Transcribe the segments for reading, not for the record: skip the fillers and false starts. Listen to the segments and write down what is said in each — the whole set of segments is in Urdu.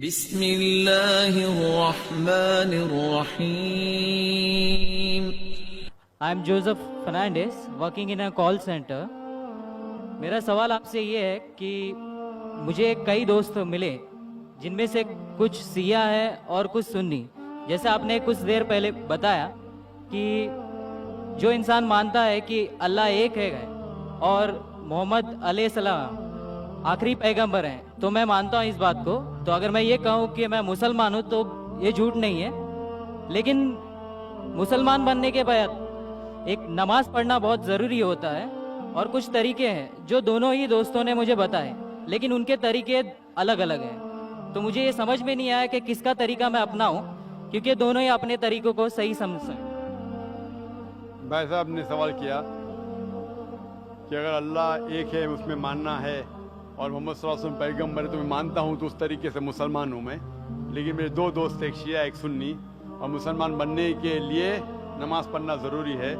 بسم اللہ الرحمن الرحیم. I am Joseph Fernandez, working in a call center. میرا سوال آپ سے یہ ہے کہ مجھے کئی دوست ملے جن میں سے کچھ سیاہ ہے اور کچھ سنی. جیسے آپ نے کچھ دیر پہلے بتایا کہ جو انسان مانتا ہے کہ اللہ ایک ہے اور محمد علیہ السلام آخری پیغمبر ہیں تو میں مانتا ہوں اس بات کو. تو اگر میں یہ کہوں کہ میں مسلمان ہوں تو یہ جھوٹ نہیں ہے. لیکن مسلمان بننے کے بعد ایک نماز پڑھنا بہت ضروری ہوتا ہے اور کچھ طریقے ہیں جو دونوں ہی دوستوں نے مجھے بتائے لیکن ان کے طریقے الگ الگ ہیں. تو مجھے یہ سمجھ میں نہیں آیا کہ کس کا طریقہ میں اپناؤں کیونکہ دونوں ہی اپنے طریقوں کو صحیح سمجھتے ہیں. بھائی صاحب نے سوال کیا کہ اگر اللہ ایک ہے اس میں ماننا ہے اور محمد صلی اللہ علیہ وسلم پیغمبر ہے تو میں مانتا ہوں تو اس طریقے سے مسلمان ہوں میں. لیکن میرے دو دوست ایک شیعہ ایک سنی اور مسلمان بننے کے لیے نماز پڑھنا ضروری ہے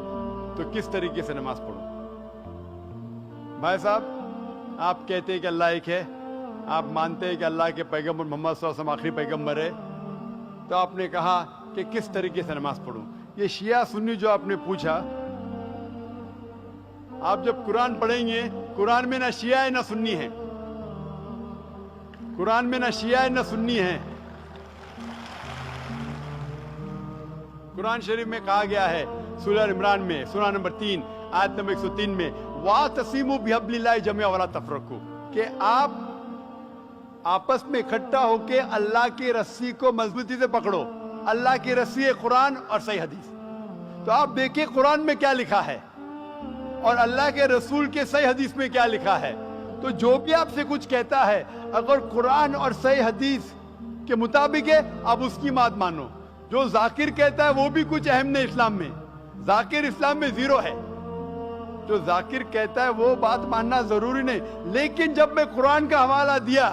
تو کس طریقے سے نماز پڑھوں؟ بھائی صاحب آپ کہتے ہیں کہ اللہ ایک ہے, آپ مانتے ہیں کہ اللہ کے پیغمبر محمد صلی اللہ علیہ وسلم آخری پیغمبر ہے, تو آپ نے کہا کہ کس طریقے سے نماز پڑھوں. یہ شیعہ سنی جو آپ نے پوچھا, آپ جب قرآن پڑھیں گے قرآن میں نہ شیعہ ہے نہ سنی ہے, قرآن میں نہ شیعہ ہے نہ سنی ہے. قرآن شریف میں کہا گیا ہے سورہ عمران میں سورہ نمبر 3 آیت نمبر 103 میں وَاعْتَصِمُوا بِحَبْلِ اللَّهِ جَمِيعًا وَلَا تَفَرَّقُوا, کہ آپ آپس میں اکٹھا ہو کے اللہ کی رسی کو مضبوطی سے پکڑو. اللہ کی رسی ہے قرآن اور صحیح حدیث. تو آپ دیکھیں قرآن میں کیا لکھا ہے اور اللہ کے رسول کے صحیح حدیث میں کیا لکھا ہے. تو جو بھی آپ سے کچھ کہتا ہے اگر قرآن اور صحیح حدیث کے مطابق ہے آپ اس کی بات مانو. جو ذاکر کہتا ہے وہ بھی کچھ اہم نہیں اسلام میں, ذاکر اسلام میں زیرو ہے. جو ذاکر کہتا ہے وہ بات ماننا ضروری نہیں, لیکن جب میں قرآن کا حوالہ دیا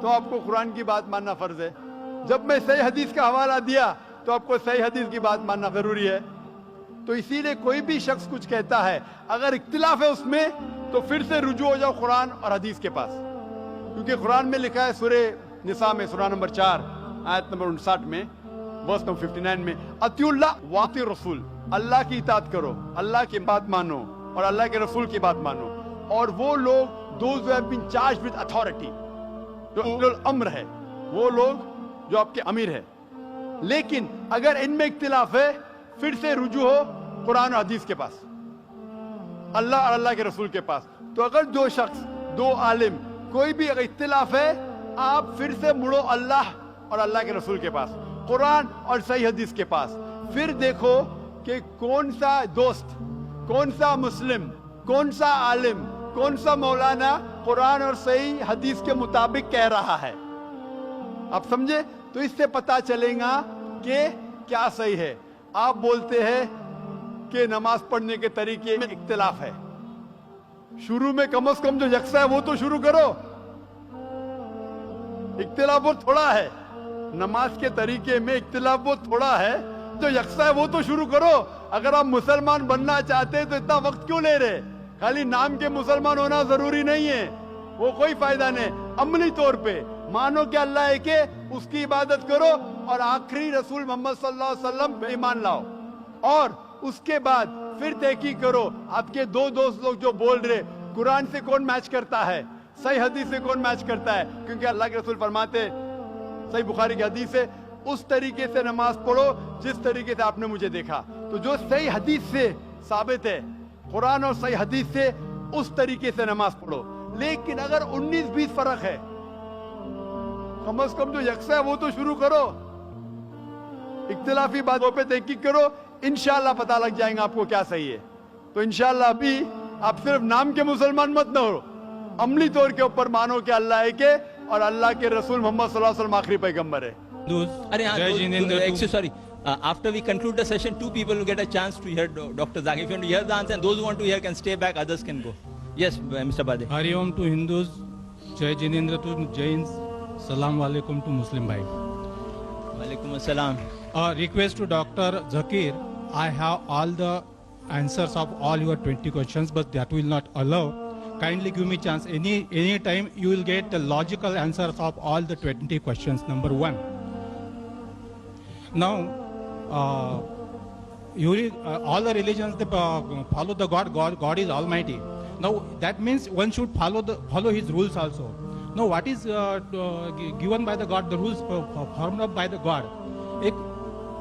تو آپ کو قرآن کی بات ماننا فرض ہے. جب میں صحیح حدیث کا حوالہ دیا تو آپ کو صحیح حدیث کی بات ماننا ضروری ہے. تو اسی لیے کوئی بھی شخص کچھ کہتا ہے اگر اختلاف ہے اس میں تو پھر سے رجوع ہو جاؤ قرآن اور حدیث کے پاس, کیونکہ قرآن میں لکھا ہے سورہ نساء میں سورہ نمبر 4 آیت نمبر 59 میں ورس نمبر 59 میں اطیعوا اللہ واطیعوا الرسول, اللہ کی اطاعت کرو, اللہ کی بات مانو اور اللہ کے رسول کی بات مانو. اور وہ لوگ those who have been charged with authority, جو الامر ہے, وہ لوگ جو آپ کے امیر ہے. لیکن اگر ان میں اختلاف ہے پھر سے رجوع ہو قرآن و حدیث کے پاس, اللہ اور اللہ کے رسول کے پاس. تو اگر دو شخص دو عالم کوئی بھی اگر اختلاف ہے آپ پھر سے مڑو اللہ اور اللہ کے رسول کے پاس, قرآن اور صحیح حدیث کے پاس. پھر دیکھو کہ کون سا دوست, کون سا مسلم, کون سا عالم, کون سا مولانا قرآن اور صحیح حدیث کے مطابق کہہ رہا ہے. آپ سمجھے؟ تو اس سے پتا چلے گا کہ کیا صحیح ہے. آپ بولتے ہیں کہ نماز پڑھنے کے طریقے میں اختلاف ہے, شروع میں کم از کم جو یکساں ہے وہ تو شروع کرو. اختلاف وہ تھوڑا ہے, نماز کے طریقے میں اختلاف وہ تھوڑا ہے, جو یکساں ہے وہ تو شروع کرو. اگر آپ مسلمان بننا چاہتے ہیں تو اتنا وقت کیوں لے رہے؟ خالی نام کے مسلمان ہونا ضروری نہیں ہے, وہ کوئی فائدہ نہیں. عملی طور پہ مانو کہ اللہ ایک ہے, اس کی عبادت کرو اور آخری رسول محمد صلی اللہ علیہ وسلم پہ ایمان لاؤ. اور اس کے بعد پھر تحقیق کرو آپ کے دو دوست لوگ جو بول رہے قرآن سے کون میچ کرتا ہے, صحیح حدیث سے کون میچ کرتا ہے. کیونکہ اللہ کے رسول فرماتے صحیح بخاری کی حدیث ہے اس طریقے سے نماز پڑھو جس طریقے سے آپ نے مجھے دیکھا. تو جو صحیح حدیث سے ثابت ہے قرآن اور صحیح حدیث سے اس طریقے سے نماز پڑھو. لیکن اگر 19-20 فرق ہے کم از کم جو یکساں ہے وہ تو شروع کرو. اختلافی باتوں پہ تحقیق کرو, انشاءاللہ پتہ لگ جائیں گا آپ کو کیا صحیح ہے. تو انشاءاللہ ابھی آپ صرف نام کے مسلمان مت نہ ہو, عملی طور کے اوپر مانو کہ اللہ ایک ہے اور اللہ کے رسول محمد صلی اللہ علیہ وسلم آخری پیغمبر ہے. Sorry. After we conclude the session, 2 people will get a chance to hear Dr. Zakir. If you want to hear the answer, and those who want to hear can stay back, others can go. Yes, Mr. Bade. Hari Om to Hindus, Jai Jinendra to Jains, Salam Alaikum to Muslim Bhai. Walaikum Assalam. Request to Dr. Zakir, I have all the answers of all your 20 questions, but that will not allow. kindly give me chance. Any time you will get the logical answers of all the 20 questions. Number one. Now, all the religions they follow the God. God is Almighty. Now that means one should follow His rules also. Now what is given by the God? The rules formed up by the God.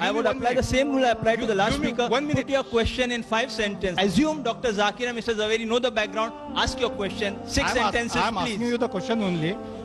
I would apply the same rule I applied to the last speaker. Put your question in 5 sentences. Assume Dr. Zakir and Mr. Zaveri know the background. Ask your question. 6 sentences, I'm asking please. you the question only.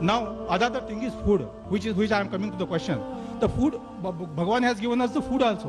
Now, other thing is food, which I am coming to the question. The food, Bhagwan has given us the food also.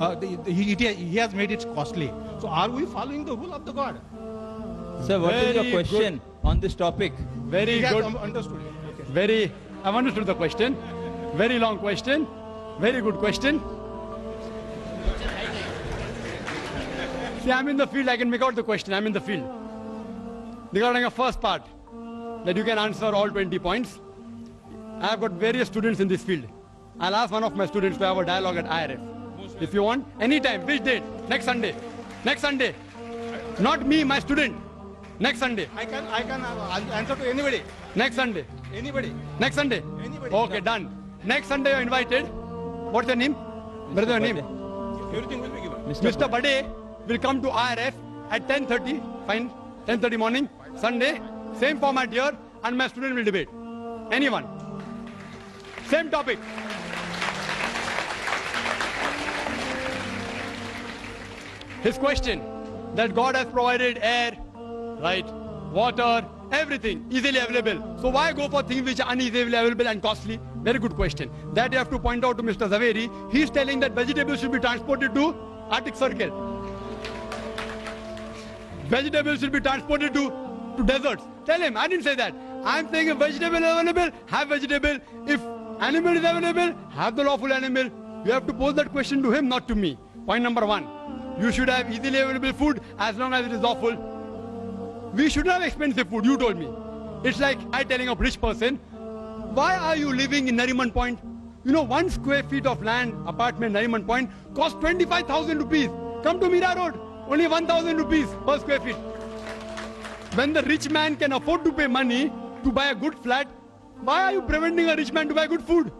he has made it costly. So are we following the rule of the God? Sir, what is your question on this topic? Very He has good. understood it. Okay. I've understood the question. Very long question. Very good question. See, I'm in the field. I can make out the question. I'm in the field. Regarding the first part, that you can answer all 20 points. I have got various students in this field. I'll ask one of my students to have a dialogue at IRF. If you want, anytime. Which date? Next Sunday. Next Sunday. Not me, my student. Next Sunday. I can answer to anybody. Next Sunday. Anybody. Next Sunday? Anybody. Okay, done. Next Sunday you're invited. What's your name? Brother, your name? Everything will be given. Mr. Bade will come to IRF at 10:30. Fine. 10:30 morning. Sunday. Same format here. And my student will debate. Anyone. Same topic. His question, that God has provided air, right, water, everything easily available. So why go for things which are uneasily available and costly? Very good question. That you have to point out to Mr. Zaveri. He is telling that vegetables should be transported to Arctic Circle. Vegetables should be transported to deserts. Tell him, I didn't say that. I'm saying if vegetable is available, have vegetable. If animal is available, have the lawful animal. You have to pose that question to him, not to me. Point number 1. You should have easily available food as long as it is lawful. We should have expensive food, you told me. It's like I telling a rich person, why are you living in Nariman Point? You know, 1 square feet of land, apartment, Nariman Point, costs 25,000 rupees. Come to Mira Road, only 1,000 rupees per square feet. When the rich man can afford to pay money to buy a good flat, why are you preventing a rich man to buy good food?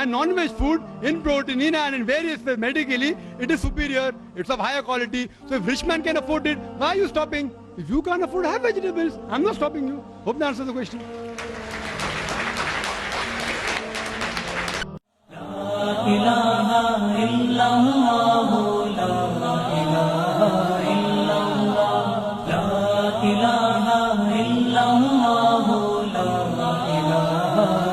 And non-veg food, in protein, in iron, in various ways, medically, it is superior, it's of higher quality. So if rich man can afford it, why are you stopping? If you can't afford, have vegetables. I'm not stopping you. Hope that answers the question. ilaha illallah, la ilaha